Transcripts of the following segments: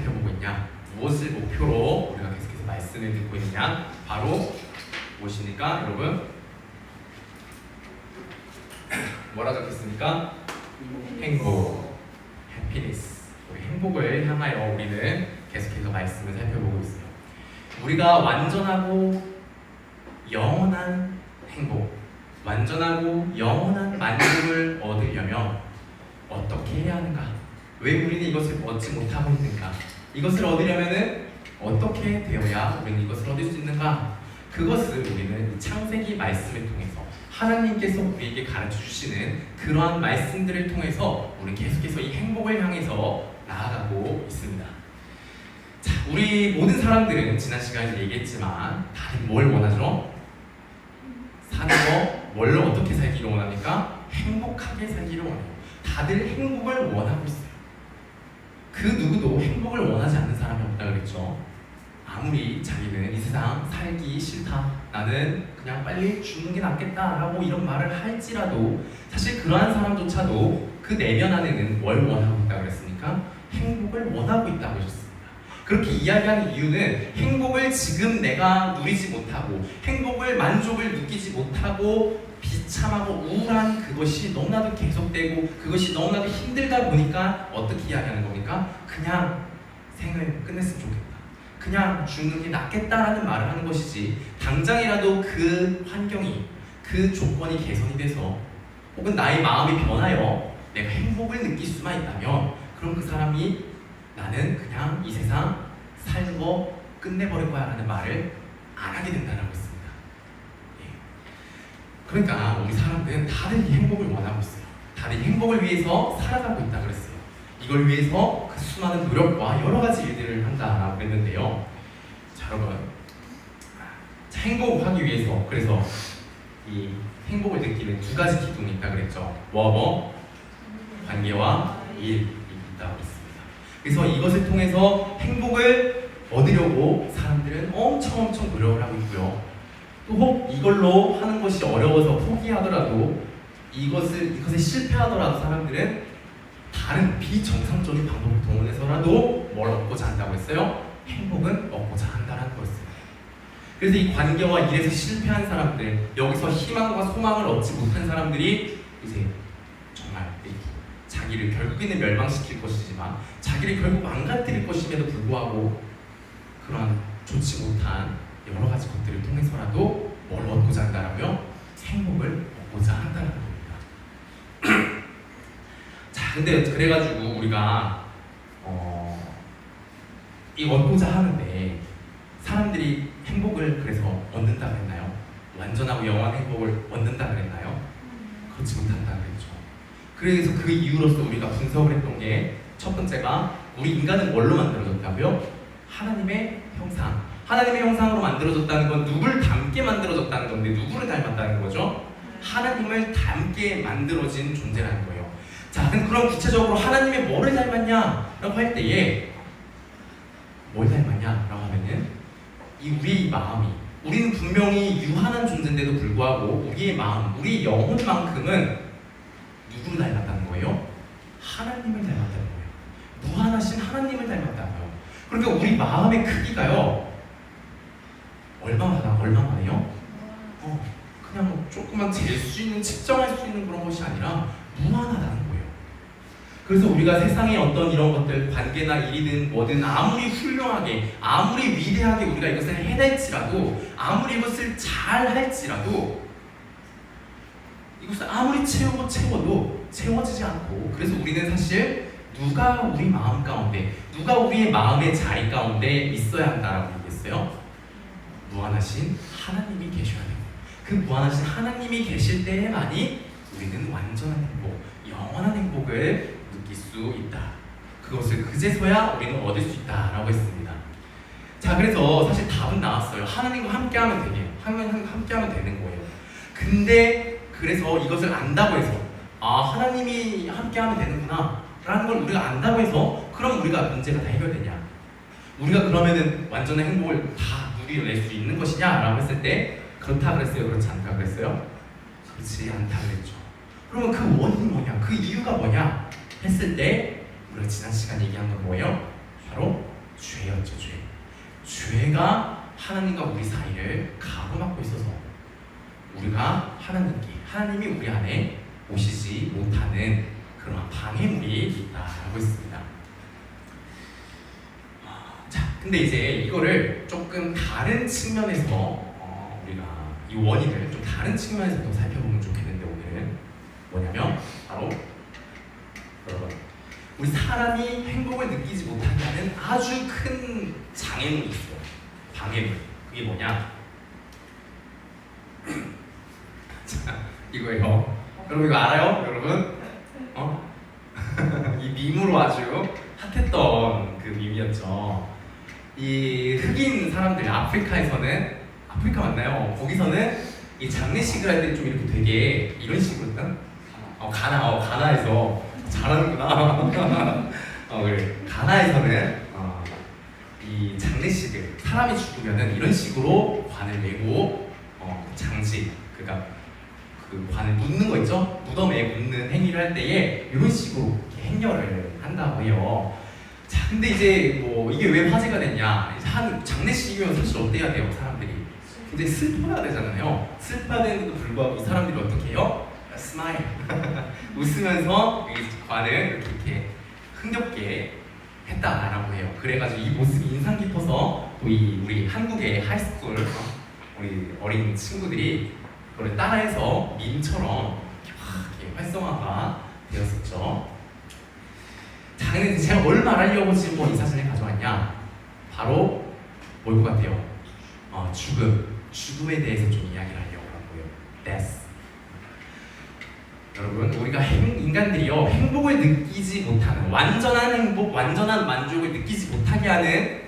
살펴보고 있냐? 무엇을 목표로 우리가 계속해서 말씀을 듣고 있느냐? 바로 무엇이니까 여러분? 뭐라 적혔습니까? 행복, happiness. 우리 행복을 향하여 우리는 계속해서 말씀을 살펴보고 있어요. 우리가 완전하고 영원한 행복, 완전하고 영원한 만족을 얻으려면 어떻게 해야 하는가? 왜 우리는 이것을 얻지 못하고 있는가? 이것을 얻으려면 어떻게 되어야 우리는 이것을 얻을 수 있는가? 그것을 우리는 창세기 말씀을 통해서 하나님께서 우리에게 가르쳐 주시는 그러한 말씀들을 통해서 우리 계속해서 이 행복을 향해서 나아가고 있습니다. 자, 우리 모든 사람들은 지난 시간에 얘기했지만 다들 뭘 원하죠? 사는 거 뭘로 어떻게 살기를 원합니까? 행복하게 살기를 원해요. 다들 행복을 원하고 있어요. 그 누구도 행복을 원하지 않는 사람이 없다 그랬죠. 아무리 자기는 이 세상 살기 싫다, 나는 그냥 빨리 죽는 게 낫겠다라고 이런 말을 할지라도 사실 그러한 사람조차도 그 내면 안에는 뭘 원하고 있다 그랬습니까? 행복을 원하고 있다고 하셨습니다. 그렇게 이야기하는 이유는 행복을 지금 내가 누리지 못하고 행복을 만족을 느끼지 못하고 비참하고 우울한 그것이 너무나도 계속되고 그것이 너무나도 힘들다 보니까 어떻게 이야기하는 겁니까? 그냥 생을 끝냈으면 좋겠다, 그냥 죽는 게 낫겠다라는 말을 하는 것이지, 당장이라도 그 환경이, 그 조건이 개선이 돼서 혹은 나의 마음이 변하여 내가 행복을 느낄 수만 있다면 그럼 그 사람이 나는 그냥 이 세상 사는 거 끝내버릴 거야 라는 말을 안 하게 된다는 것입니다. 그러니까 우리 사람들은 다들 이 행복을 원하고 있어요. 다들 이 행복을 위해서 살아가고 있다 그랬어요. 이걸 위해서 그 수많은 노력과 여러 가지 일들을 한다라고 했는데요. 자, 여러분, 자, 행복하기 위해서 그래서 이 행복을 느끼는 두 가지 기둥이 있다 그랬죠. 관계와 일이 있다고 했습니다. 그래서 이것을 통해서 행복을 얻으려고 사람들은 엄청 노력을 하고 있고요. 또 혹 이걸로 하는 것이 어려워서 포기하더라도 이것에 실패하더라도 사람들은 다른 비정상적인 방법을 동원해서라도 뭘 얻고자 한다고 했어요? 행복은 얻고자 한다는 거였어요. 그래서 이 관계와 일에서 실패한 사람들, 여기서 희망과 소망을 얻지 못한 사람들이 이제 정말 자기를 결국에는 멸망시킬 것이지만 자기를 결국 망가뜨릴 것임에도 불구하고 그러한 좋지 못한 여러 가지 것들을 통해서라도 뭘 얻고자 한다라며 행복을 얻고자 한다는 겁니다. 자, 근데 그래가지고 우리가 이 얻고자 하는데 사람들이 행복을 그래서 얻는다 그랬나요? 완전하고 영원한 행복을 얻는다 그랬나요? 그렇지 못한다 그랬죠. 그래서 그 이유로서 우리가 분석을 했던 게 첫 번째가 우리 인간은 뭘로 만들어졌다고요? 하나님의 형상. 하나님의 형상으로 만들어졌다는 건 누구를 닮게 만들어졌다는 건데 누구를 닮았다는 거죠? 하나님을 닮게 만들어진 존재라는 거예요. 자, 그럼 구체적으로 하나님의 뭐를 닮았냐라고 할 때에 뭘 닮았냐라고 하면은 우리의 마음이, 우리는 분명히 유한한 존재인데도 불구하고 우리의 마음, 우리의 영혼만큼은 누구를 닮았다는 거예요? 하나님을 닮았다는 거예요. 무한하신 하나님을 닮았다고요. 그러니까 우리 마음의 크기가요 얼마만해요? 그냥 조금만 잴 수 있는, 측정할 수 있는 그런 것이 아니라 무한하다는 거예요. 그래서 우리가 세상의 어떤 이런 것들, 관계나 일이든 뭐든 아무리 훌륭하게, 아무리 위대하게 우리가 이것을 해낼지라도, 아무리 이것을 잘 할지라도 이것을 아무리 채워도 채워지지 않고, 그래서 우리는 사실 누가 우리 마음 가운데, 누가 우리의 마음의 자리 가운데 있어야 한다라고 얘기했어요? 무한하신 하나님이 계셔야 돼요. 그 무한하신 하나님이 계실 때에만이 우리는 완전한 행복, 영원한 행복을 느낄 수 있다. 그것을 그제서야 우리는 얻을 수 있다라고 했습니다. 자, 그래서 사실 답은 나왔어요. 하나님과 함께하면 되게요. 함께하면 되는 거예요. 근데 그래서 이것을 안다고 해서 하나님이 함께하면 되는구나 라는 걸 우리가 안다고 해서 그럼 우리가 문제가 다 해결되냐? 우리가 그러면은 완전한 행복을 다 누려낼 수 있는 것이냐? 라고 했을 때 그렇다 그랬어요? 그렇지 않다 그랬어요? 그렇지 않다 그랬죠. 그러면 그 원인이 뭐냐? 그 이유가 뭐냐? 했을 때 우리가 지난 시간 얘기한 건 뭐예요? 바로 죄였죠, 죄. 죄가 하나님과 우리 사이를 가로막고 있어서 우리가 하나님이 우리 안에 오시지 못하는 그런 방해물이 있다라고 했습니다. 자, 근데 이제 이거를 조금 다른 측면에서 우리가 이 원인을 좀 다른 측면에서 또 살펴보면 좋겠는데, 오늘은 뭐냐면 바로 여러분, 우리 사람이 행복을 느끼지 못하게 하는 아주 큰 장애물이 있어요. 방해물. 그게 뭐냐? 자, 이거예요. 여러분 이거 알아요? 여러분? 이 밈으로 아주 핫했던 그 밈이었죠. 이 흑인 사람들, 아프리카 맞나요? 거기서는 이 장례식을 할 때 좀 이렇게 되게 이런 식으로 가나에서 잘하는구나. 그래. 가나에서는 이 장례식을, 사람이 죽으면은 이런 식으로 관을 내고 장식, 그러니까 그 관을 묻는 거 있죠? 무덤에 묻는 행위를 할 때에 이런 식으로 이렇게 행렬을 한다고 해요. 자, 근데 이제 뭐 이게 왜 화제가 됐냐? 한 장례식이면 사실 어때야 돼요, 사람들이? 굉장히 슬퍼야 되잖아요. 슬퍼야 되는데도 불구하고 이 사람들이 어떻게 해요? 스마일. 웃으면서 이 관을 이렇게 흥겹게 했다라고 해요. 그래가지고 이 모습이 인상 깊어서 또 우리 한국의 하이스쿨 우리 어린 친구들이 그걸 따라해서 밈처럼 이렇게 활성화가 되었었죠. 자, 근데 제가 뭘 말하려고 지금 이 사진을 가져왔냐? 바로 뭘 것 같아요? 죽음에 대해서 좀 이야기를 하려고 하고요. death. 여러분, 우리가 인간들이요, 행복을 느끼지 못하는, 완전한 행복, 완전한 만족을 느끼지 못하게 하는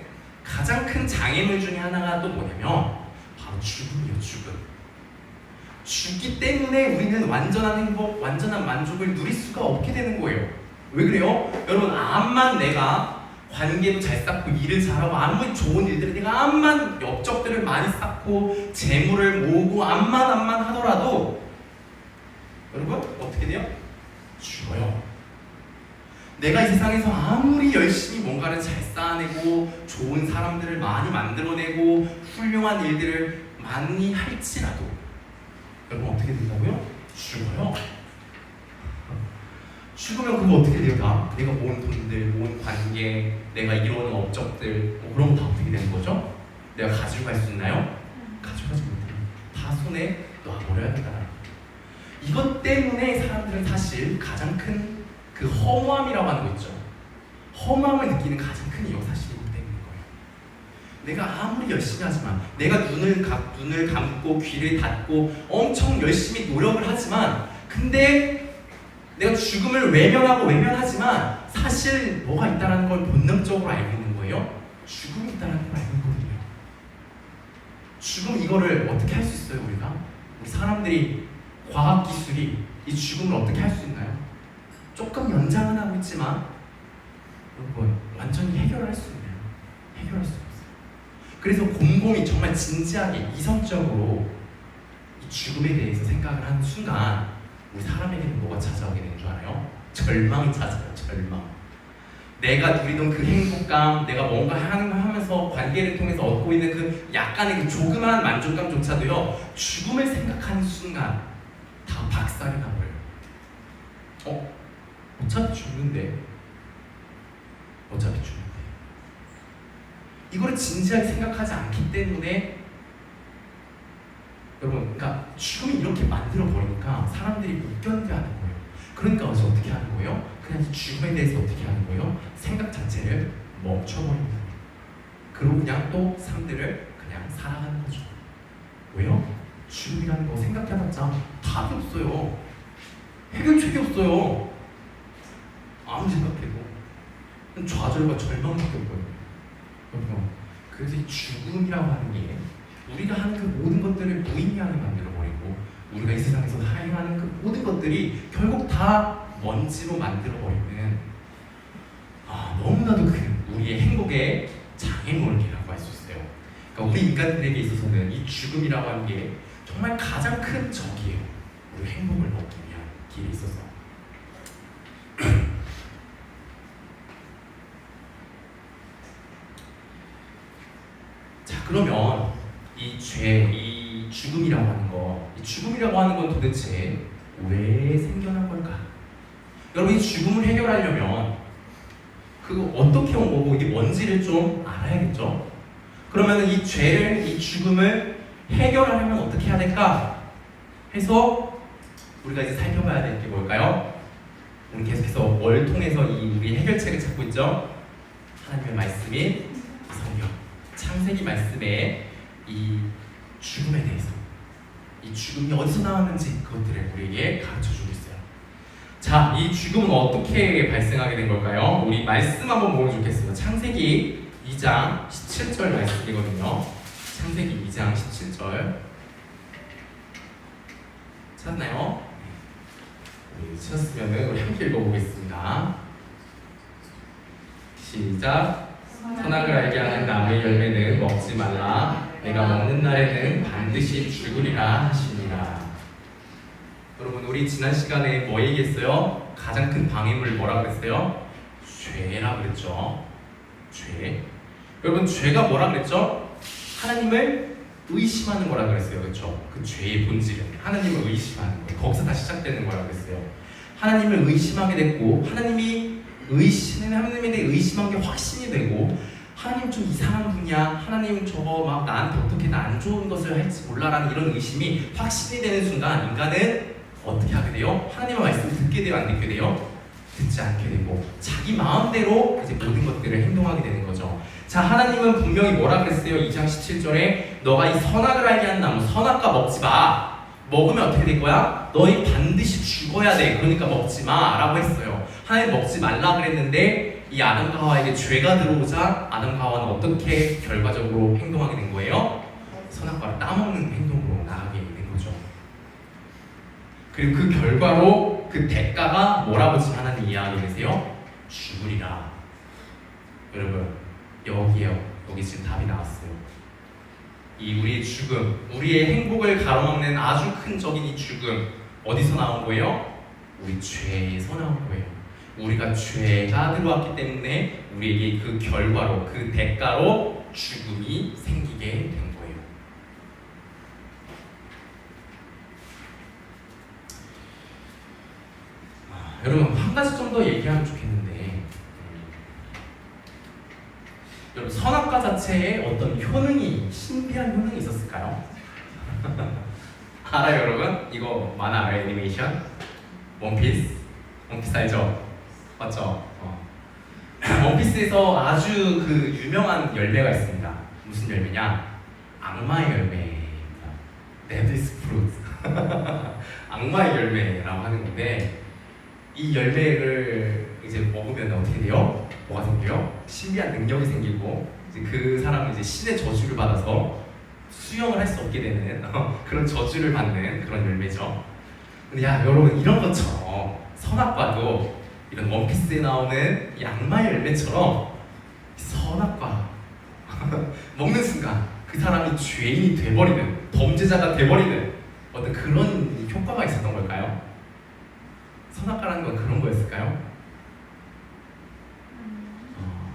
가장 큰 장애물 중에 하나가 또 뭐냐면 바로 죽음이에요. 죽기 때문에 우리는 완전한 행복, 완전한 만족을 누릴 수가 없게 되는 거예요. 왜 그래요? 여러분, 암만 내가 관계도 잘 쌓고 일을 잘하고 아무리 좋은 일들을, 내가 암만 업적들을 많이 쌓고 재물을 모으고 암만 하더라도 여러분 어떻게 돼요? 죽어요. 내가 이 세상에서 아무리 열심히 뭔가를 잘 쌓아내고 좋은 사람들을 많이 만들어내고 훌륭한 일들을 많이 할지라도 여러분 어떻게 된다고요? 죽어요. 죽으면 그거 어떻게 돼요? 다 내가 모은 돈들, 모은 관계, 내가 이루는 업적들, 그런 거 다 어떻게 되는 거죠? 내가 가지고 갈 수 있나요? 가져가지 못해요. 다 손에 놔버려야 된다. 이것 때문에 사람들은 사실 가장 큰 그 허무함이라고 하는 거 있죠. 허무함을 느끼는 가장 큰 이유가 사실 이것 때문인 거예요. 내가 아무리 열심히 하지만, 내가 눈을 감고 귀를 닫고 엄청 열심히 노력을 하지만, 근데 내가 죽음을 외면하지만 사실 뭐가 있다는 걸 본능적으로 알고 있는 거예요. 죽음이 있다는 걸 알고 있거든요. 죽음, 이거를 어떻게 할 수 있어요? 우리 사람들이, 과학기술이 이 죽음을 어떻게 할 수 있나요? 조금 연장은 하고 있지만 여러분, 완전히 해결할 수 있나요? 해결할 수 없어요. 그래서 곰곰이 정말 진지하게 이성적으로 이 죽음에 대해서 생각을 하는 순간 우리 사람에게는 뭐가 찾아오게 되는 줄 알아요? 절망이 찾아요. 절망. 내가 누리던 그 행복감, 내가 뭔가 하면서 관계를 통해서 얻고 있는 그 약간의 그 조그마한 만족감조차도요, 죽음을 생각하는 순간 다 박살이 나버려요. 어차피 죽는데. 이거를 진지하게 생각하지 않기 때문에 여러분, 그러니까 죽음이 이렇게 만들어버리니까 사람들이 못 견뎌하는 거예요. 그러니까 어떻게 하는 거예요? 그냥 죽음에 대해서 어떻게 하는 거예요? 생각 자체를 멈춰버리는 거예요. 그리고 그냥 또 삶들을 그냥 살아가는 거죠. 왜요? 죽음이라는 거 생각해봤자 답이 없어요. 해결책이 없어요. 아무 생각해도 좌절과 절망밖에 없거든요. 그래서 이 죽음이라고 하는 게 우리가 하는 그 모든 것들을 무의미하게 만들어버리고, 우리가 이 세상에서 행하는 그 모든 것들이 결국 다 먼지로 만들어버리는 너무나도 큰 우리의 행복의 장애물이라고 할 수 있어요. 그러니까 우리 인간들에게 있어서는 이 죽음이라고 하는 게 정말 가장 큰 적이에요. 우리 행복을 얻기 위한 길에 있어서. 그러면 이 죄, 이 죽음이라고 하는 거, 이 죽음이라고 하는 건 도대체 왜 생겨난 걸까? 여러분, 이 죽음을 해결하려면 그거 어떻게 온 거고 이게 뭔지를 좀 알아야겠죠? 그러면 이 죄를, 이 죽음을 해결하려면 어떻게 해야 될까? 해서 우리가 이제 살펴봐야 될 게 뭘까요? 오늘 계속해서 뭘 통해서 이 우리 해결책을 찾고 있죠? 하나님의 말씀인 성경, 창세기 말씀에 이 죽음에 대해서, 이 죽음이 어디서 나왔는지 그것들을 우리에게 가르쳐주고 있어요. 자, 이 죽음은 어떻게 발생하게 된 걸까요? 우리 말씀 한번 보면 좋겠어요. 창세기 2장 17절 말씀이거든요. 창세기 2장 17절 찾나요? 찾았으면 우리 함께 읽어보겠습니다. 시작. 선악을 알게 하는 나무의 열매는 먹지 말라. 내가 먹는 날에는 반드시 죽으리라 하시니라. 여러분, 우리 지난 시간에 뭐 얘기했어요? 가장 큰 방해물 뭐라 그랬어요? 죄라 그랬죠. 죄. 여러분, 죄가 뭐라 그랬죠? 하나님을 의심하는 거라 그랬어요. 그렇죠? 그 죄의 본질은 하나님을 의심하는 거예요. 거기서 다 시작되는 거라 그랬어요. 하나님을 의심하게 됐고, 하나님에 대해 의심한 게 확신이 되고, 하나님 좀 이상한 분이야, 하나님 저거 막 나한테 어떻게 안 좋은 것을 할지 몰라라는 이런 의심이 확신이 되는 순간 인간은 어떻게 하게 돼요? 하나님의 말씀을 듣게 돼요? 안 듣게 돼요? 듣지 않게 되고 자기 마음대로 이제 모든 것들을 행동하게 되는 거죠. 자, 하나님은 분명히 뭐라 그랬어요? 2장 17절에 너가 이 선악을 알게 하는 나무, 선악과 먹지 마. 먹으면 어떻게 될 거야? 너희 반드시 죽어야 돼. 그러니까 먹지 마 라고 했어요. 하나님 먹지 말라 그랬는데 이 아담과 하와에게 죄가 들어오자 아담과 하와는 어떻게 결과적으로 행동하게 된 거예요? 선악과를 따먹는 행동으로 나가게 된 거죠. 그리고 그 결과로 그 대가가 뭐라고 지금 하나님 이해하게 되세요? 죽으리라. 여러분, 여기에요. 여기 지금 답이 나왔어요. 이 우리의 죽음, 우리의 행복을 가로막는 아주 큰 적인 이 죽음, 어디서 나온 거예요? 우리 죄에서 나온 거예요. 우리가 죄가 들어왔기 때문에 우리에게 그 결과로, 그 대가로 죽음이 생기게 된 거예요. 여러분, 한 가지 좀 더 얘기하면 좋겠는데, 여러분, 선악과 자체에 어떤 효능이, 신비한 효능이 있었을까요? 알아요, 여러분? 이거 만화 알아요? 애니메이션? 원피스? 원피스 알죠? 맞죠? 원피스에서 아주 그 유명한 열매가 있습니다. 무슨 열매냐? 악마의 열매입니다. 데빌스 프루트. 악마의 열매라고 하는 건데, 이 열매를 이제 먹으면 어떻게 돼요? 뭐가 생겨요? 신비한 능력이 생기고, 이제 그 사람은 이제 신의 저주를 받아서 수영을 할 수 없게 되는 그런 저주를 받는 그런 열매죠. 근데 야, 여러분, 이런 것처럼 선악과도 이런 원피스에 나오는 이 악마의 열매처럼 선악과 먹는 순간 그 사람이 죄인이 돼버리는, 범죄자가 돼버리는 어떤 그런 효과가 있었던 걸까요? 선악과라는 건 그런 거였을까요?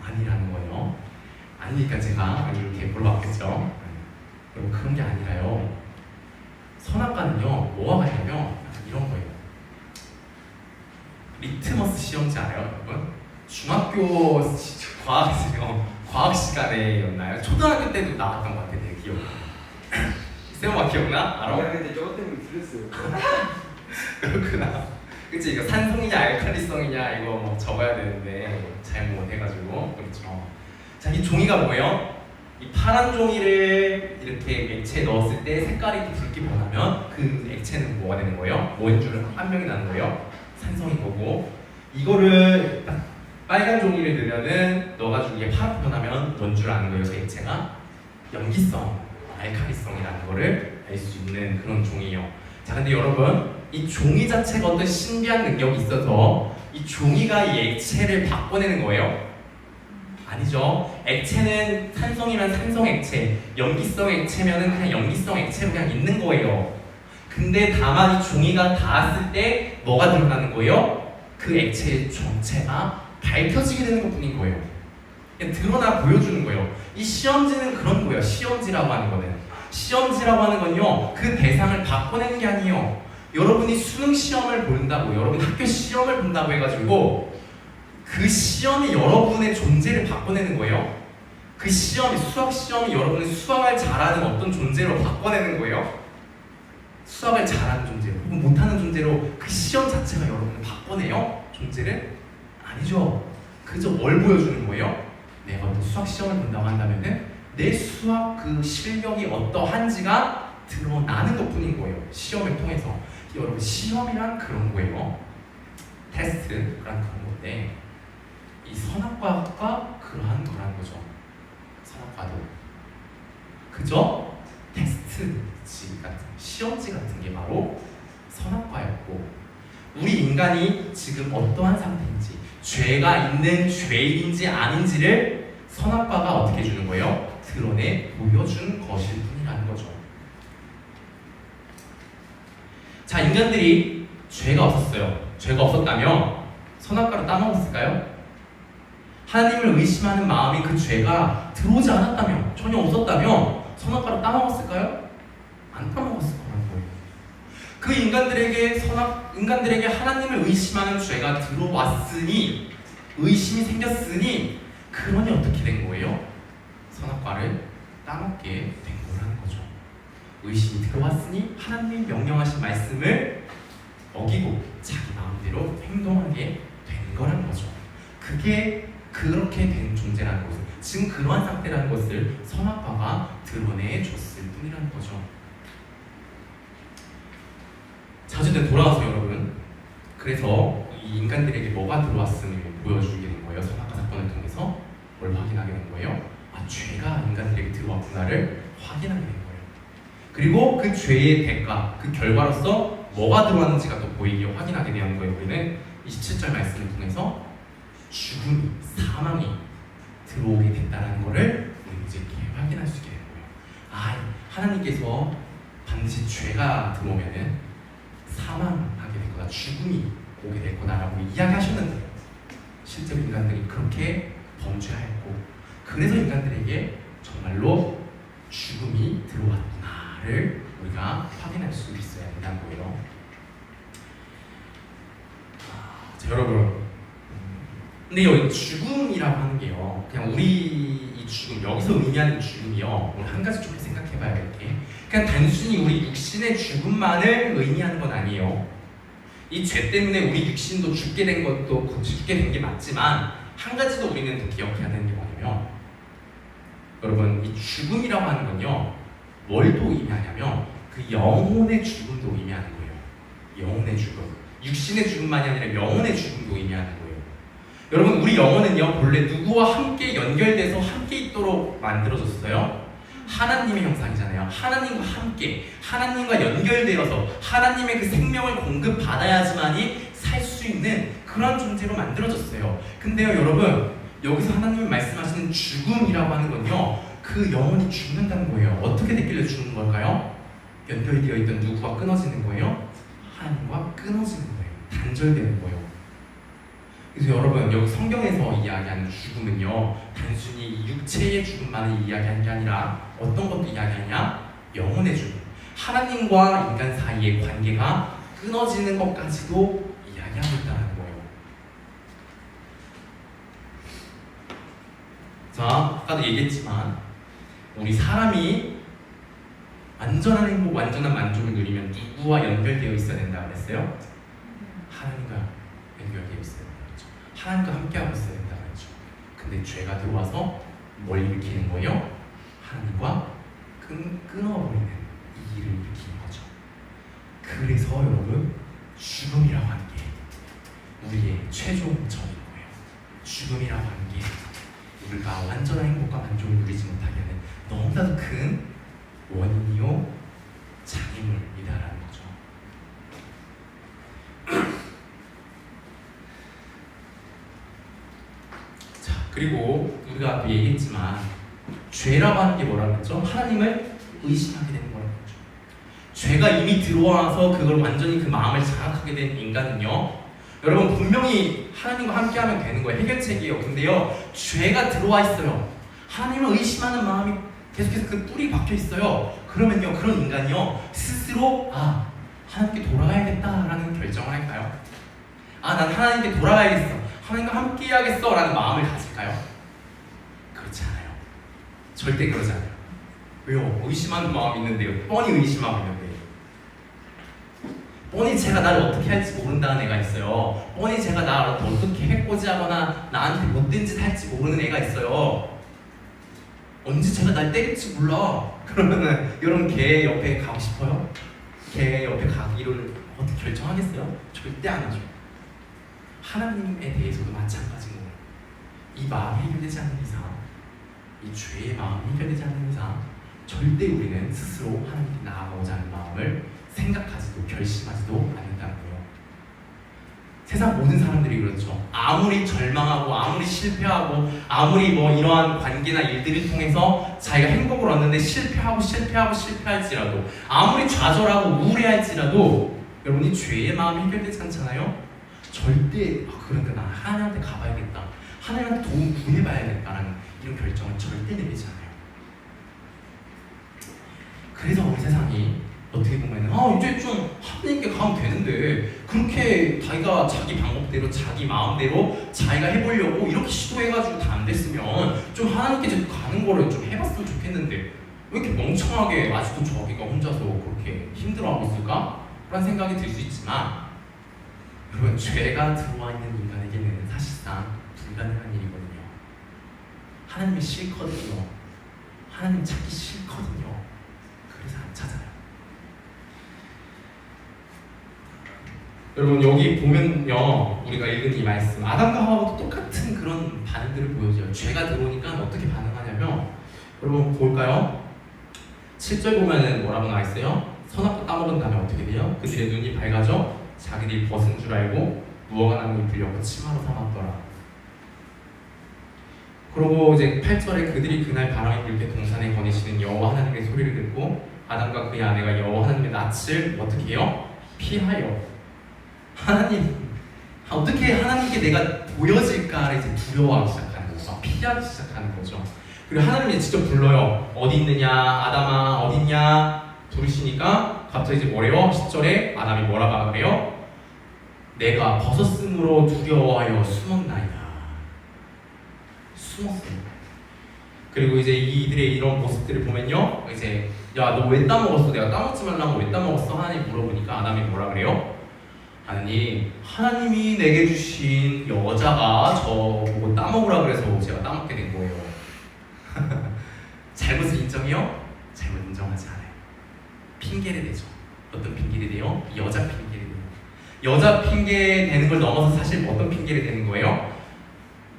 아니라는 거예요. 아니니까 제가 이렇게 물어봤겠죠. 여러분, 그런 게 아니라요. 선악과는요, 뭐가 같냐면 이런 거예요. 리트머스 시험지 알아요, 여러분? 중학교 과학 시간에였나요? 초등학교 때도 나왔던 것 같아요, 내 기억에. 쌤아 기억나? 알아? 근데 저것 때문에 들렸어요. 그렇구나. 그치, 이거 산성이냐 알칼리성이냐 이거 뭐 적어야 되는데 잘못해가지고. 그렇죠. 자, 이 종이가 뭐예요? 이 파란 종이를 이렇게 액체에 넣었을 때 색깔이 붉게 변하면 그 액체는 뭐가 되는 거예요? 뭔 줄 판명이 나는 거예요? 산성인 거고, 이거를 딱 빨간 종이를 넣으면은 넣어가지고 이게 파랗게 변하면 뭔 줄 아는 거예요? 그 액체가 염기성, 알칼리성이라는 거를 알 수 있는 그런 종이에요. 자, 근데 여러분, 이 종이 자체가 어떤 신비한 능력이 있어서 이 종이가 이 액체를 바꿔내는 거예요? 아니죠. 액체는 산성이면 산성 액체, 염기성 액체면은 그냥 염기성 액체로 그냥 있는 거예요. 근데 다만 이 종이가 닿았을 때 뭐가 드러나는 거예요? 그 액체의 정체가 밝혀지게 되는 것 뿐인 거예요. 그냥 드러나 보여주는 거예요. 이 시험지는 그런 거예요. 시험지라고 하는 거는. 시험지라고 하는 건요, 그 대상을 바꿔내는 게 아니에요. 여러분이 수능 시험을 본다고, 여러분 학교 시험을 본다고 해가지고 그 시험이 여러분의 존재를 바꿔내는 거예요. 그 시험이, 수학 시험이 여러분의 수학을 잘하는 어떤 존재로 바꿔내는 거예요. 수학을 잘하는 존재로, 혹은 못하는 존재로 그 시험 자체가 여러분을 바꿔내요? 존재를? 아니죠. 그저 뭘 보여주는 거예요? 내가 어떤 수학 시험을 본다고 한다면은 내 수학 그 실력이 어떠한지가 드러나는 것 뿐인 거예요. 시험을 통해서. 여러분, 시험이란 그런 거예요. 테스트란 그런 건데, 이 선악과가 그러한 거라는 거죠. 선악과도 그저 테스트지 같은, 시험지 같은 게 바로 선악과였고, 우리 인간이 지금 어떠한 상태인지, 죄가 있는 죄인인지 아닌지를 선악과가 어떻게 해주는 거예요? 드러내 보여준 것일 뿐이라는 거죠. 자, 인간들이 죄가 없었어요. 죄가 없었다면 선악과를 따먹었을까요? 하나님을 의심하는 마음이 그 죄가 들어오지 않았다면, 전혀 없었다면 선악과를 따먹었을까요? 안 따먹었을 거라는 거예요. 그 인간들에게 하나님을 의심하는 죄가 들어왔으니, 의심이 생겼으니, 그러니 어떻게 된 거예요? 선악과를 따먹게 된 거라는 거죠. 의심이 들어왔으니 하나님이 명령하신 말씀을 어기고 자기 마음대로 행동하게 된 거라는 거죠. 그게 그렇게 된 존재라는 것을, 지금 그러한 상태라는 것을 선악과가 드러내줬을 뿐이라는 거죠. 자, 어쨌든 돌아와서 여러분, 그래서 이 인간들에게 뭐가 들어왔음을 보여주게 된 거예요. 선악과 사건을 통해서 뭘 확인하게 된 거예요? 아, 죄가 인간들에게 들어왔구나를 확인하게 된 거예요. 그리고 그 죄의 대가, 그 결과로서 뭐가 들어왔는지가 또 보이게 확인하게 되는 거예요. 우리는 27절 말씀을 통해서 죽음이, 사망이 들어오게 됐다는 것을 우리는 이제 확인할 수 있게 되는 거예요. 아, 하나님께서 반드시 죄가 들어오면은 사망하게 될 거다, 죽음이 오게 될 거다라고 이야기하셨는데, 실제로 인간들이 그렇게 범죄하였고, 그래서 인간들에게 정말로 죽음이 들어왔구나를 우리가 확인할 수 있어야 된다는 거예요. 자, 여러분, 근데 여기 죽음이라고 하는 게요, 그냥 우리 이 죽음, 여기서 의미하는 죽음이요, 오늘 한 가지 좀 생각해봐야 될 게, 그냥 단순히 우리 육신의 죽음만을 의미하는 건 아니에요. 이 죄 때문에 우리 육신도 죽게 된 것도 죽게 된 게 맞지만, 한 가지 더 우리는 또 기억해야 되는 게 뭐냐면, 여러분, 이 죽음이라고 하는 건요, 뭘 또 의미하냐면 그 영혼의 죽음도 의미하는 거예요. 영혼의 죽음, 육신의 죽음만이 아니라 영혼의 죽음도 의미하는 거예요. 여러분, 우리 영혼은요, 본래 누구와 함께 연결돼서 함께 있도록 만들어졌어요. 하나님의 형상이잖아요. 하나님과 함께, 하나님과 연결되어서 하나님의 그 생명을 공급받아야지만이 살 수 있는 그런 존재로 만들어졌어요. 근데요, 여러분, 여기서 하나님이 말씀하시는 죽음이라고 하는 건요, 그 영혼이 죽는다는 거예요. 어떻게 됐길래 죽는 걸까요? 연결되어 있던 누구와 끊어지는 거예요? 하나님과 끊어지는 거예요. 단절되는 거예요. 그래서 여러분, 여기 성경에서 이야기하는 죽음은요, 단순히 육체의 죽음만을 이야기하는 게 아니라 어떤 것도 이야기하냐? 영혼의 죽음, 하나님과 인간 사이의 관계가 끊어지는 것까지도 이야기하고 있다는 거예요. 자, 아까도 얘기했지만 우리 사람이 완전한 행복, 완전한 만족을 누리면 누구와 연결되어 있어야 된다고 그랬어요? 하나님과 연결되어 있어야 된다고 했죠. 하나님과 함께하고 있어야 된다고 했죠. 근데 죄가 들어와서 뭘 일으키는 거예요? 하나님과 끊어버리는 이 일을 일으키는 거죠. 그래서 여러분, 죽음이라고 하는 게 우리의 최종적인 거예요. 죽음이라고 하는 게 우리가 완전한 행복과 만족을 누리지 못하게 하는 너무나도 큰 원인이요 장애물이다라는 거죠. 자, 그리고 우리가 또 얘기했지만 죄라고 하는 게 뭐라고 했죠? 하나님을 의심하게 되는 거라고 했죠. 죄가 이미 들어와서 그걸 완전히 그 마음을 장악하게 된 인간은요, 여러분 분명히 하나님과 함께하면 되는 거예요. 해결책이에요. 근데요, 죄가 들어와 있어요. 하나님을 의심하는 마음이 계속해서 그 뿔이 박혀 있어요. 그러면요, 그런 인간이요 스스로 하나님께 돌아가야겠다라는 결정을 할까요? 난 하나님께 돌아가야겠어, 하나님과 함께해야겠어 라는 마음을 가질까요? 그렇지 않아요. 절대 그러지 않아요. 왜요? 의심하는 마음이 있는데요. 뻔히 의심하고 있는데, 뻔히 제가 나를 어떻게 할지 모른다는 애가 있어요. 뻔히 제가 나를 어떻게 해코지하거나 나한테 못된 짓 할지 모르는 애가 있어요. 언제 제가 날 때릴지 몰라. 그러면은 여러분 걔 옆에 가고 싶어요? 걔 옆에 가기를 어떻게 결정하겠어요? 절대 안 하죠. 하나님에 대해서도 마찬가지인 거예요. 이 마음이 해결되지 않는 이상, 이 죄의 마음이 해결되지 않는 이상 절대 우리는 스스로 하나님께 나아가고자 하는 마음을 생각하지도 결심하지도 않는다는 거예요. 세상 모든 사람들이 그렇죠. 아무리 절망하고 아무리 실패하고 아무리 이러한 관계나 일들을 통해서 자기가 행복을 얻는데 실패할지라도, 아무리 좌절하고 우울해할지라도 여러분이 죄의 마음이 해결되지 않잖아요. 절대 그런데 나 하나님한테 가봐야겠다, 하나님한테 도움 구해봐야겠다라는 이런 결정을 절대 내리지 않아요. 그래서 우리 세상이 어떻게 보면 이제 좀 하나님께 가면 되는데, 그렇게 자기가 자기 방법대로 자기 마음대로 자기가 해보려고 이렇게 시도해가지고 다 안 됐으면 좀 하나님께 좀 가는 거를 좀 해봤으면 좋겠는데 왜 이렇게 멍청하게 아직도 저기가 혼자서 그렇게 힘들어하고 있을까? 라는 생각이 들 수 있지만, 여러분 죄가 들어와 있는 인간에게는 사실상 불가능한 일이거든요. 하나님이 싫거든요. 하나님 찾기 싫거든요. 그래서 안 찾아요. 여러분 여기 보면요, 우리가 읽은 이 말씀, 아담과 하와도 똑같은 그런 반응들을 보여줘요. 죄가 들어오니까 어떻게 반응하냐면, 여러분 볼까요? 7절 보면은 뭐라고 나와 있어요? 선악과 따먹은 다음에 어떻게 돼요? 그들의 눈이 밝아져 자기들이 벗은 줄 알고 무화과 나무 잎을 엮어 치마로 삼았더라. 그리고 이제 8절에 그들이 그날 바람이 불 때 동산에 거니시는 여호와 하나님의 소리를 듣고 아담과 그의 아내가 여호와 하나님의 낯을 어떻게 해요? 피하여. 하나님, 어떻게 하나님께 내가 보여질까를 이제 두려워하기 시작하는 거죠. 피하기 시작하는 거죠. 그리고 하나님이 직접 불러요. 어디 있느냐, 아담아 어디 있냐 부르시니까 갑자기 이제 뭐래요? 10절에 아담이 뭐라고 그래요? 내가 벗었으므로 두려워하여 숨었나이다. 숨었어요. 그리고 이제 이들의 이런 모습들을 보면요, 이제 야 너 왜 따먹었어? 내가 따먹지 말라고 왜 따먹었어? 하나님 물어보니까 아담이 뭐라 그래요? 하나님이 내게 주신 여자가 저보고 따먹으라 그래서 제가 따먹게 된 거예요. 잘못을 인정해요? 잘못 인정하지 않아요. 핑계를 대죠. 어떤 핑계를 대요? 여자 핑계를 대요. 여자 핑계 대는 걸 넘어서 사실 어떤 핑계를 대는 거예요?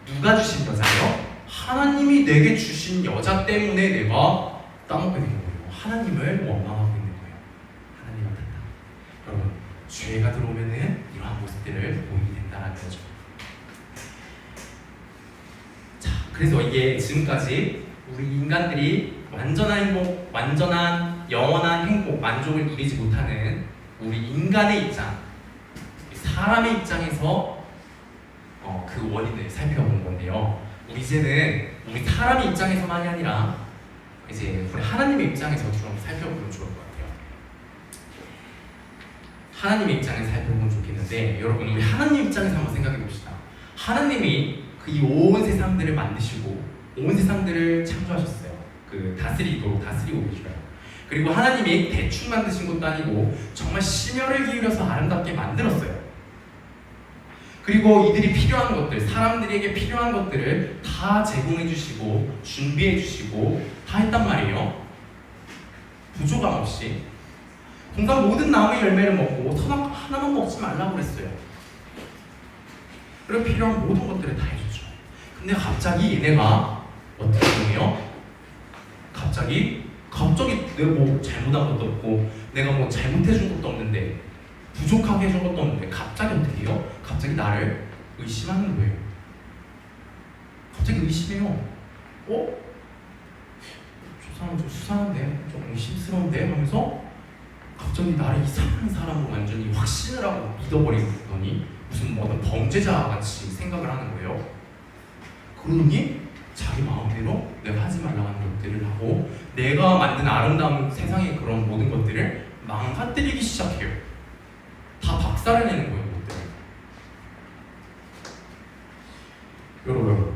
누가 주신 여자예요? 하나님이 내게 주신 여자 때문에 내가 따먹게 된 거예요. 하나님을 원망하고 있는 거예요. 하나님한테. 여러분 죄가 들어오면은 이러한 모습들을 보이게 된다는 거죠. 자, 그래서 이게 지금까지 우리 인간들이 완전한 행복, 완전한 영원한 행복, 만족을 누리지 못하는 우리 인간의 입장, 사람의 입장에서 그 원인을 살펴본 건데요. 이제는 우리 사람의 입장에서만이 아니라 이제 우리 하나님의 입장에서 좀 살펴보면 좋을 것 같아요. 하나님의 입장에서 살펴보면 좋겠는데, 여러분 우리 하나님 입장에서 한번 생각해 봅시다. 하나님이 그 이 온 세상들을 만드시고 온 세상들을 창조하셨어요. 그 다스리고 계셔요. 그리고 하나님이 대충 만드신 것도 아니고 정말 심혈을 기울여서 아름답게 만들었어요. 그리고 이들이 필요한 것들, 사람들에게 필요한 것들을 다 제공해 주시고 준비해 주시고 다 했단 말이에요. 부족함 없이. 동산 모든 나무의 열매를 먹고 선악 하나만 먹지 말라고 그랬어요. 그리고 필요한 모든 것들을 다 해줬죠. 근데 갑자기 얘네가 어떻게 해요? 갑자기 내가 뭐 잘못한 것도 없고 내가 뭐 잘못해준 것도 없는데 부족하게 해준 것도 없는데 갑자기 어떻게 해요? 갑자기 나를 의심하는 거예요. 갑자기 의심해요. 저 사람 좀 수상한데? 좀 의심스러운데? 하면서 갑자기 나를 이상한 사람으로 완전히 확신을 하고 믿어버리더니 무슨 어떤 범죄자 같이 생각을 하는 거예요. 그러더니 자기 마음대로 내가 하지 말라고 하는 것들을 하고 내가 만든 아름다운 세상의 그런 모든 것들을 망가뜨리기 시작해요. 다 박살을 내는 거예요, 그것들을. 여러분,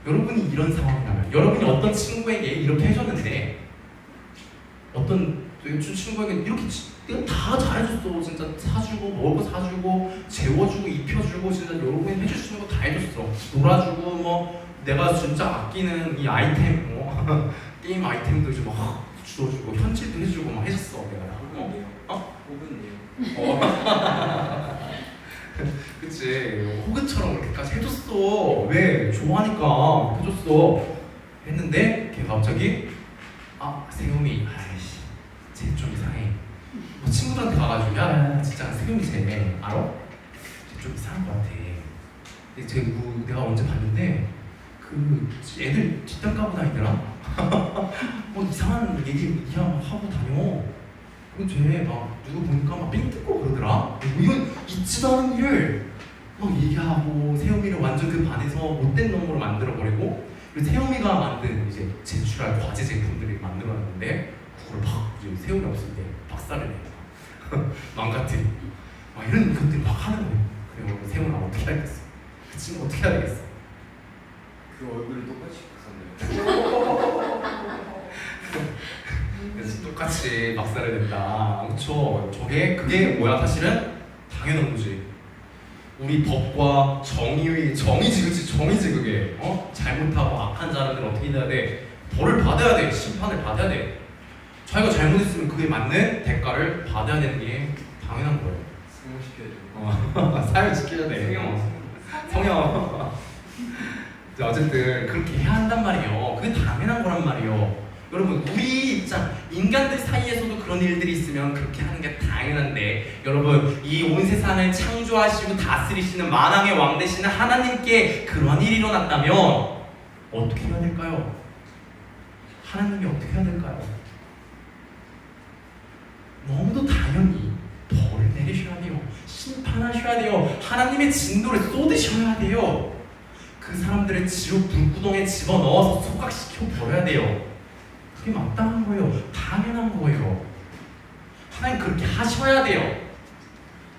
여러분이 이런 상황이라면, 여러분이 어떤 친구에게 이렇게 해줬는데, 어떤 친구에게 이렇게 내가 다 잘해줬어. 진짜 사주고, 먹을 거 사주고, 재워주고, 입혀주고, 진짜 여러분이 해줄 수 있는 거 다 해줬어. 놀아주고, 뭐 내가 진짜 아끼는 이 아이템, 뭐 게임 아이템도 이제 막 주워주고, 현질도 해주고 막 해줬어. 내가. 호근이에요. 그치. 호그처럼 그렇게까지 해줬어. 왜? 좋아하니까 해줬어. 했는데 걔 갑자기 세움이 아이씨 쟤 좀 이상해. 뭐 친구들한테 가가지고 야 진짜 세움이 쟤 알아? 쟤 좀 이상한 것 같아. 근데 쟤 내가 언제 봤는데 그 애들 뒷담 까고 다니더라. 뭐 이상한 얘기하고 다녀. 그리고 쟤막 누구 보니까 막 삥 뜯고 그러더라. 뭐 이런 있지도 않은 일을 막 얘기하고 세움이를 완전 그 반에서 못된 놈으로 만들어버리고, 그리고 세움이가 만든 이제 제출할 과제 제품들을 만들어놨는데 그걸 막 이제 세움이 없을 때 박살을 내고 망가뜨리고 막 이런 것들을 막 하는 거예요. 그리고 세움아 어떻게 하겠어? 그 친구 어떻게 해야 되겠어? 그 얼굴을 똑같이 바꿨네요. 그래서 똑같이 박살을 냈다. 그쵸? 그게 뭐야? 사실은 당연한 거지. 우리 법과 정의지, 그치? 정의지, 그게. 잘못하고 악한 자들은 어떻게 해야 돼? 벌을 받아야 돼. 심판을 받아야 돼. 자기가 잘못했으면 그게 맞는 대가를 받아야 되는 게 당연한 거예요. 승화시켜야죠. 사회시켜야 돼. 성형. 어쨌든 그렇게 해야 한단 말이에요. 그게 당연한 거란 말이에요. 여러분, 우리 입장, 인간들 사이에서도 그런 일들이 있으면 그렇게 하는 게 당연한데, 여러분, 이 온 세상을 창조하시고 다스리시는 만왕의 왕 되시는 하나님께 그런 일이 일어났다면 어떻게 해야 될까요? 하나님이 어떻게 해야 될까요? 너무도 당연히 벌을 내리셔야 돼요. 심판하셔야 돼요. 하나님의 진노를 쏟으셔야 돼요. 그 사람들을 지옥 불구덩에 집어넣어서 속각시켜 버려야 돼요. 그게 마땅한 거예요. 당연한 거예요. 하나님 그렇게 하셔야 돼요.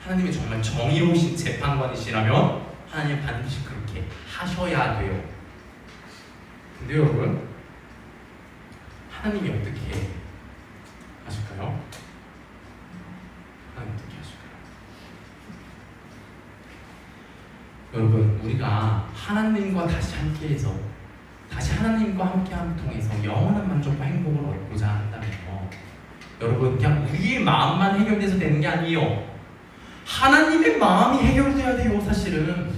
하나님이 정말 정의로우신 재판관이시라면 하나님 반드시 그렇게 하셔야 돼요. 근데 여러분, 하나님이 어떻게 하실까요? 하나님 어떻게 하실까요? 여러분, 우리가 하나님과 다시 함께해서 다시 하나님과 함께함을 통해서 영원한 만족과 행복을 얻고자 한다면요, 여러분, 그냥 우리의 마음만 해결돼서 되는 게 아니에요. 하나님의 마음이 해결돼야 돼요. 사실은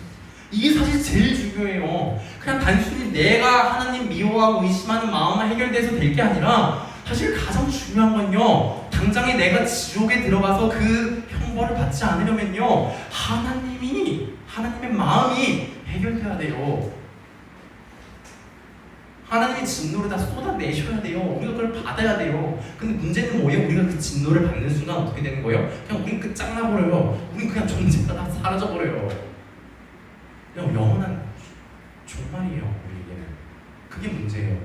이게 사실 제일 중요해요. 그냥 단순히 내가 하나님 미워하고 의심하는 마음만 해결돼서 될 게 아니라, 사실 가장 중요한 건요, 당장에 내가 지옥에 들어가서 그 형벌을 받지 않으려면요, 하나님의 마음이 해결돼야 돼요. 하나님의 진노를 다 쏟아내셔야 돼요. 우리가 그걸 받아야 돼요. 근데 문제는 뭐예요? 우리가 그 진노를 받는 순간 어떻게 되는 거예요? 그냥 우린 끝장나버려요. 우린 그냥 존재가 다 사라져버려요. 그냥 영원한 종말이에요, 우리에게는. 그게 문제예요.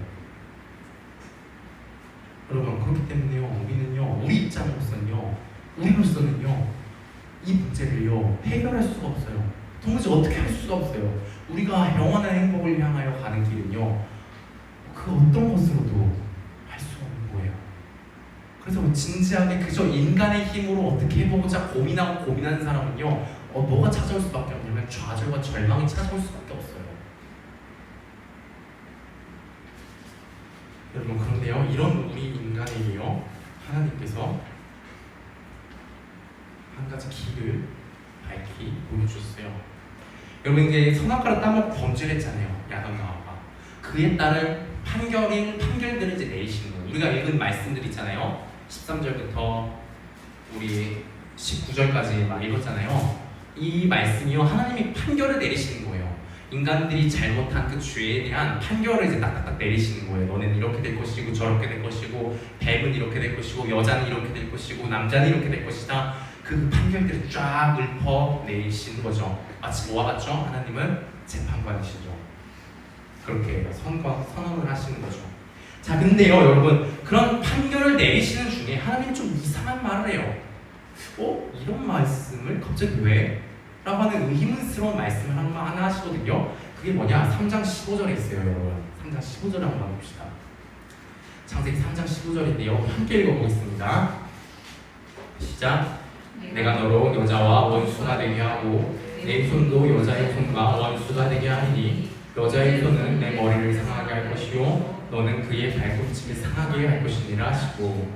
여러분, 그렇기 때문에요, 우리 입장으로서는요, 우리로서는요, 이 문제를요, 해결할 수가 없어요. 도무지 어떻게 할 수가 없어요. 우리가 영원한 행복을 향하여 가는 길은요, 그 어떤 것으로도 할 수 없는 거예요. 그래서 진지하게 그저 인간의 힘으로 어떻게 해보고자 고민하는 사람은요, 뭐가 찾아올 수밖에 없냐면 좌절과 절망이 찾아올 수밖에 없어요. 여러분, 그런데요, 이런 우리 인간에게요, 하나님께서 한 가지 길을 밝히 보여주셨어요. 여러분, 이제 선악과를 따먹고 범죄를 했잖아요, 야단과 하와가. 그에 따른 판결들을 이제 내리시는 거예요. 우리가 읽은 말씀들 있잖아요. 13절부터 우리 19절까지 막 읽었잖아요. 이 말씀이요, 하나님이 판결을 내리시는 거예요. 인간들이 잘못한 그 죄에 대한 판결을 이제 딱딱딱 내리시는 거예요. 너는 이렇게 될 것이고 저렇게 될 것이고, 뱀은 이렇게 될 것이고, 여자는 이렇게 될 것이고, 남자는 이렇게 될 것이다. 그 판결들을 쫙 읊어내시는 거죠. 마치 뭐와 같죠? 하나님은 재판관이시죠. 그렇게 선언을 하시는 거죠. 자, 근데요, 여러분, 그런 판결을 내리시는 중에 하나님이 좀 이상한 말을 해요. 이런 말씀을 갑자기 왜? 라고 하는 의문스러운 말씀을 하나 하시거든요. 그게 뭐냐? 3장 15절에 있어요, 여러분. 3장 15절을 한번 봅시다. 창세기 3장 15절인데요. 함께 읽어보겠습니다. 시작. 내가 너로 여자와 원수가 되게 하고 내 손도 여자의 손과 원수가 되게 하리니 여자의 손은 내 머리를 상하게 할 것이요 너는 그의 발꿈치를 상하게 할 것이니라 하시고.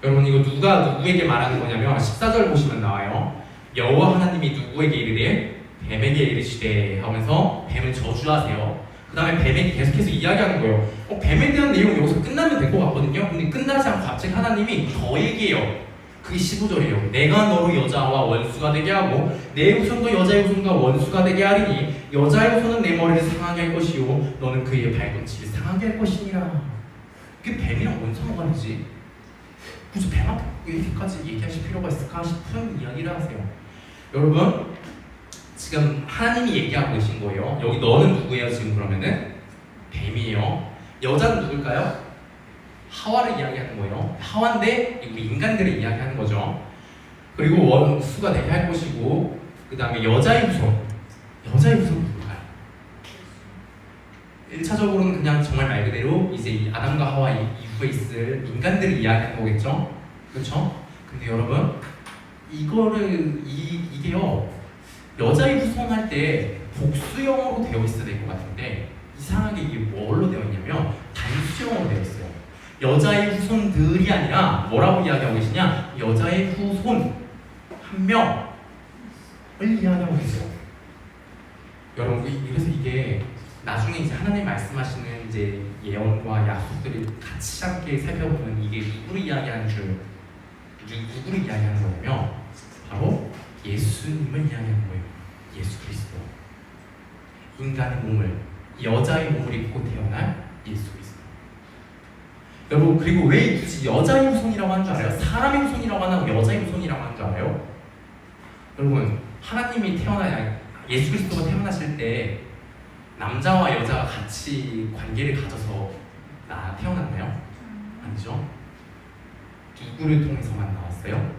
여러분, 이거 누가 누구에게 말하는 거냐면 14절 보시면 나와요. 여호와 하나님이 누구에게 이르되 뱀에게 이르시되 하면서 뱀을 저주하세요. 그 다음에 뱀에게 계속해서 이야기하는 거예요. 뱀에 대한 내용 여기서 끝나면 될 것 같거든요. 근데 끝나지 않고 갑자기 하나님이 더 얘기해요. 그게 15절이에요. 내가 너로 여자와 원수가 되게 하고 내 후손도 여자의 후손과 원수가 되게 하리니 여자의 후손은 내 머리를 상하게 할 것이요 너는 그의 발꿈치를 상하게 할 것이니라. 그게 뱀이랑 뭔 상관이지? 굳이 뱀 앞에 이렇게까지 얘기하실 필요가 있을까 싶은 이야기를 하세요. 여러분, 지금 하나님이 얘기하고 계신 거예요. 여기 너는 누구예요? 지금 그러면은 뱀이에요. 여자는 누굴까요? 하와를 이야기하는 거예요. 하와인데 우리 인간들을 이야기하는 거죠. 그리고 원수가 되게 할 것이고, 그 다음에 여자의 후손. 여자의 후손은 누굴까요? 1차적으로는 그냥 정말 말 그대로 이제 이 아담과 하와 이후에 있을 인간들을 이야기하는 거겠죠. 그렇죠? 근데 여러분, 이게요, 여자의 후손 할 때 복수형으로 되어 있어야 될 것 같은데 이상하게 이게 뭘로 되어 있냐면 단수형으로 되어 있어요. 여자의 후손들이 아니라 뭐라고 이야기하고 계시냐? 여자의 후손 한 명을 이야기하고 계세요. 여러분, 그래서 이게 나중에 이제 하나님 말씀하시는 이제 예언과 약속들을 같이 함께 살펴보면 이게 누구를 이야기하는 거냐면 바로 예수님을 이야기하는 거예요. 예수 그리스도. 인간의 몸을, 여자의 몸을 입고 태어난 예수 그리스도. 여러분, 그리고 왜 굳이 여자의 후손이라고 하는 줄 알아요? 사람의 후손이라고 하나 여자의 후손이라고 하는 줄 알아요? 여러분, 하나님이 예수 그리스도가 태어나실 때 남자와 여자가 같이 관계를 가져서 태어났나요? 아니죠? 누구를 통해서만 나왔어요?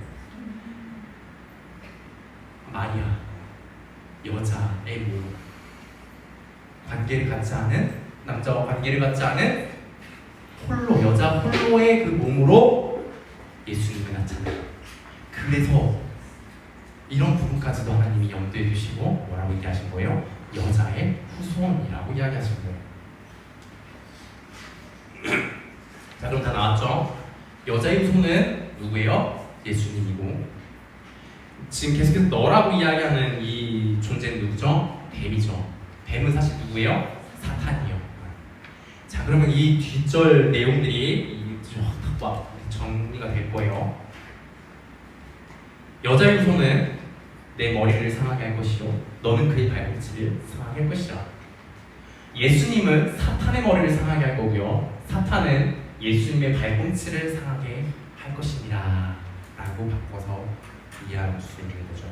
마리아, 여자의 몸. 관계를 갖지 않은, 남자와 관계를 갖지 않은 홀로, 여자 홀로의 그 몸으로 예수님이 나타나요. 그래서 이런 부분까지도 하나님이 염두에 두시고 뭐라고 얘기하신 거예요? 여자의 후손이라고 이야기하신 거예요. 자, 그럼 다 나왔죠? 여자의 후손은 누구예요? 예수님이고, 지금 계속해서 너라고 이야기하는 이 존재는 누구죠? 뱀이죠. 뱀은 사실 누구예요? 사탄이요. 자, 그러면 이 뒷절 내용들이 쫙 정리가 될 거예요. 여자의 후손은 내 머리를 상하게 할 것이요 너는 그의 발꿈치를 상하게 할 것이라. 예수님은 사탄의 머리를 상하게 할 거고요 사탄은 예수님의 발꿈치를 상하게 할 것이니라 라고 바꿔서 이해할 수 있는 거죠.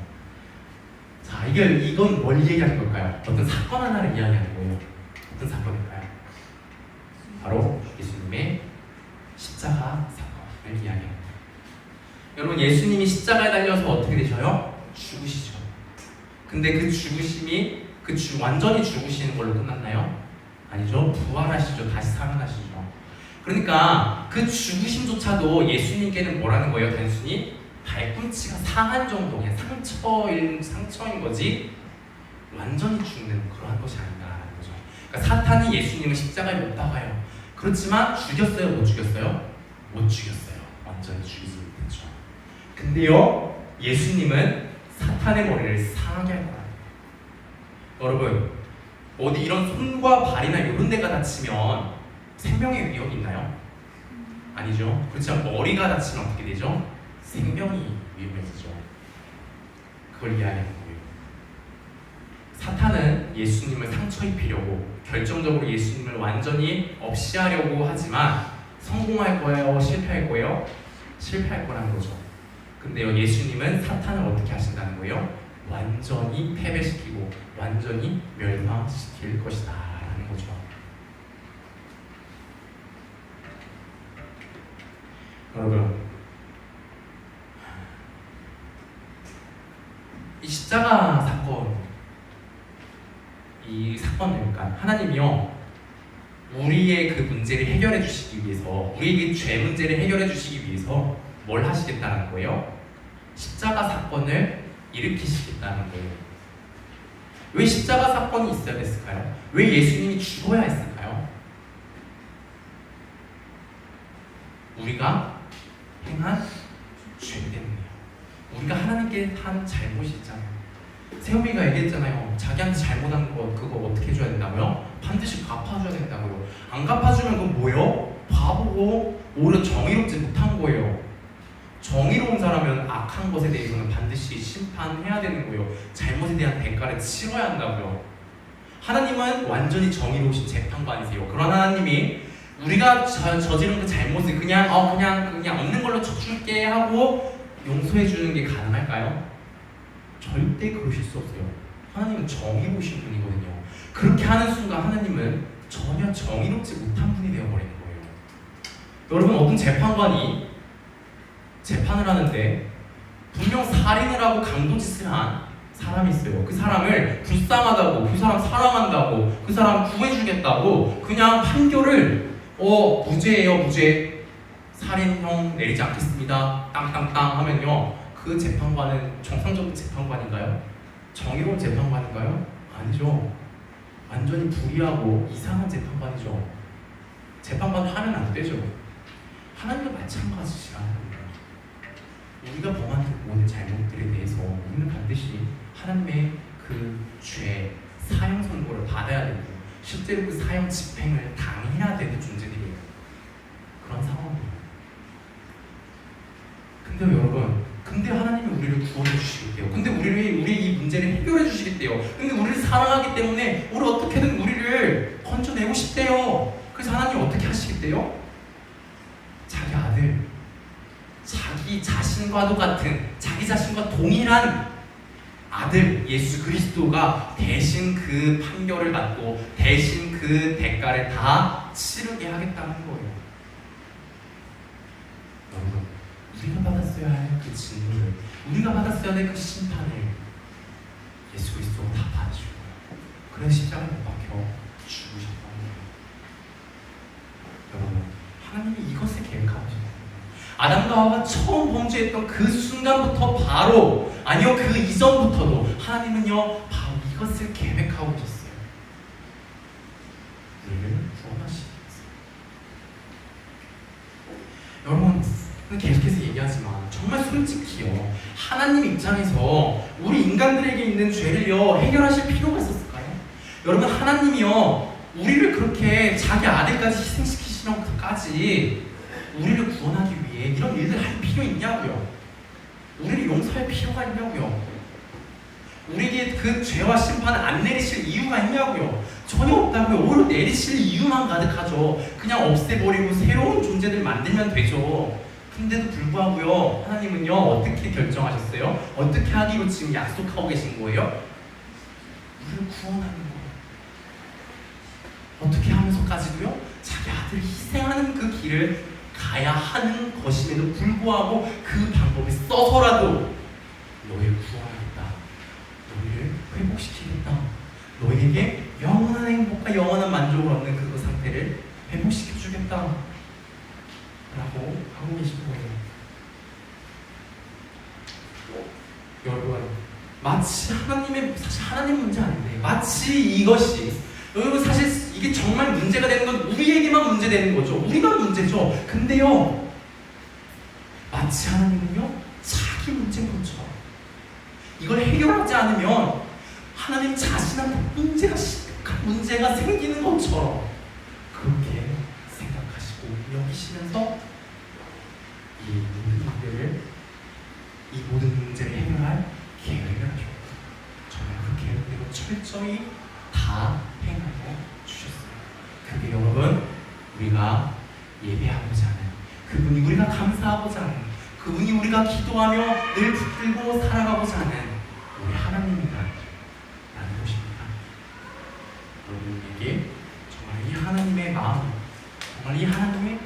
자, 이건 뭘 얘기하는 걸까요? 어떤 사건 하나를 이야기하는 거예요. 어떤 사건일까요? 바로 예수님의 십자가 사건을 이야기합니다. 여러분, 예수님이 십자가에 달려서 어떻게 되셔요? 죽으시죠. 근데 그 죽으심이 완전히 죽으시는 걸로 끝났나요? 아니죠. 부활하시죠. 다시 살아나시죠. 그러니까 그 죽으심조차도 예수님께는 뭐라는 거예요? 단순히 발꿈치가 상한 정도, 그냥 상처인 거지 완전히 죽는 그러한 것이 아닌가라는 거죠. 그러니까 사탄이 예수님을 십자가에 못 박아요. 그렇지만 죽였어요? 못 죽였어요? 못 죽였어요. 완전히 죽이지 못했죠. 근데요, 예수님은 사탄의 머리를 상하게 할 거예요. 여러분, 어디 이런 손과 발이나 이런 데가 다치면 생명의 위협이 있나요? 아니죠. 그렇지만 머리가 다치면 어떻게 되죠? 생명이 위험해지죠. 그걸 이야기하는 거예요. 사탄은 예수님을 상처 입히려고 결정적으로 예수님을 완전히 없이 하려고 하지만 성공할 거예요? 실패할 거예요? 실패할 거라는 거죠. 근데요, 예수님은 사탄을 어떻게 하신다는 거예요? 완전히 패배시키고 완전히 멸망시킬 것이다 라는 거죠. 여러분, 이 십자가 사건, 이 사건을, 그러니까 하나님이요, 우리의 그 문제를 해결해 주시기 위해서, 우리의 죄 문제를 해결해 주시기 위해서 뭘 하시겠다는 거예요? 십자가 사건을 일으키시겠다는 거예요. 왜 십자가 사건이 있어야 됐을까요? 왜 예수님이 죽어야 했을까요? 우리가 행한 죄 때문이에요. 우리가 하나님께 한 잘못이 있잖아요. 세우미가 얘기했잖아요. 자기한테 잘못한 거 그거 어떻게 해줘야 된다고요? 반드시 갚아줘야 된다고요. 안 갚아주면 그건 뭐예요? 바보고 오히려 정의롭지 못한 거예요. 정의로운 사람은 악한 것에 대해서는 반드시 심판해야 되는 거예요. 잘못에 대한 대가를 치러야 한다고요. 하나님은 완전히 정의로우신 재판관이세요. 그런 하나님이 우리가 저지른 그 잘못을 그냥 없는 걸로 쳐줄게 하고 용서해 주는 게 가능할까요? 절대 그러실 수 없어요. 하나님은 정의로우신 분이거든요. 그렇게 하는 순간 하나님은 전혀 정의롭지 못한 분이 되어버리는 거예요. 여러분, 어떤 재판관이 재판을 하는데 분명 살인을 하고 강도짓을 한 사람이 있어요. 그 사람을 불쌍하다고, 그 사람 사랑한다고, 그 사람 구해주겠다고 그냥 판결을 무죄예요, 무죄, 살인형 내리지 않겠습니다, 땅땅땅 하면요, 그 재판관은 정상적인 재판관인가요? 정의로운 재판관인가요? 아니죠. 완전히 불의하고 이상한 재판관이죠. 재판관 하면 안 되죠. 하나님도 마찬가지시라는 겁니다. 우리가 범한 모든 잘못들에 대해서 우리는 반드시 하나님의 그 죄, 사형 선고를 받아야 되고 실제로 그 사형 집행을 당해야 되는 존재들이에요. 그런 상황이에요. 근데 여러분, 근데 하나님이 우리를 구원해 주시겠대요. 근데 우리의 이 문제를 해결해 주시겠대요. 근데 우리를 사랑하기 때문에 우리 어떻게든 우리를 건져내고 싶대요. 그래서 하나님 어떻게 하시겠대요? 자기 아들, 자기 자신과도 같은, 자기 자신과 동일한 아들 예수 그리스도가 대신 그 판결을 받고 대신 그 대가를 다 치르게 하겠다는 거예요. 여러분, 우리가 받았어야 할 그 진노를, 우리가 받았어야 할 그 심판을 예수 그리스도가 다 받으시고, 그래서 십자가에 못 박혀 죽으셨다는 거예요. 여러분, 하나님이 이것을 계획하고 계셨어요. 아담과 하와가 처음 범죄했던 그 순간부터 바로, 아니요, 그 이전부터도 하나님은요 바로 이것을 계획하고 계셨어요. 우리를 구원하시기 위해서. 여러분, 계속해서 얘기하지만 정말 솔직히요, 하나님 입장에서 우리 인간들에게 있는 죄를요 해결하실 필요가 있었을까요? 여러분, 하나님이요 우리를 그렇게 자기 아들까지 희생시키시는 것까지 우리를 구원하기 위해 이런 일들 할 필요 있냐고요. 우리를 용서할 필요가 있냐고요. 우리에게 그 죄와 심판을 안 내리실 이유가 있냐고요. 전혀 없다고요. 오히려 내리실 이유만 가득하죠. 그냥 없애버리고 새로운 존재들 만들면 되죠. 근데도 불구하고요, 하나님은요 어떻게 결정하셨어요? 어떻게 하기로 지금 약속하고 계신 거예요? 우리를 구원하는 거예요. 어떻게 하면서까지도요, 자기 아들을 희생하는 그 길을 가야 하는 것임에도 불구하고 그 방법을 써서라도 너희를 구원하겠다, 너희를 회복시키겠다, 너희에게 영원한 행복과 영원한 만족을 얻는 그 상태를 회복시켜주겠다 라고 하고 계신 거예요. 여러분, 마치 사실 하나님 문제 아닌데, 마치 이것이, 여러분, 사실 이게 정말 문제가 되는 건 우리에게만 문제되는 거죠. 우리가 문제죠. 근데요, 마치 하나님은요 자기 문제인 것처럼, 이걸 해결하지 않으면 하나님 자신한테 심각한 문제가 생기는 것처럼 그렇게 생각하시고 여기시면서 이 모든 문제를 해결할 계획을 하셨고, 정말 그 계획대로 철저히 다 행하여 주셨어요. 그게 여러분, 우리가 예배하고자 하는, 그분이 우리가 감사하고자 하는, 그분이 우리가 기도하며 늘 붙들고 살아가고자 하는 우리 하나님이다 라는 것입니다. 여러분에게 정말 이 하나님의 마음, 정말 이 하나님의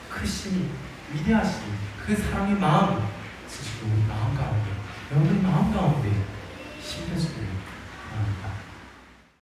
크심이, 위대하신 그 사랑의 마음, 진짜 우리 마음 가운데, 여러분 마음 가운데 심겨지길 바랍니다.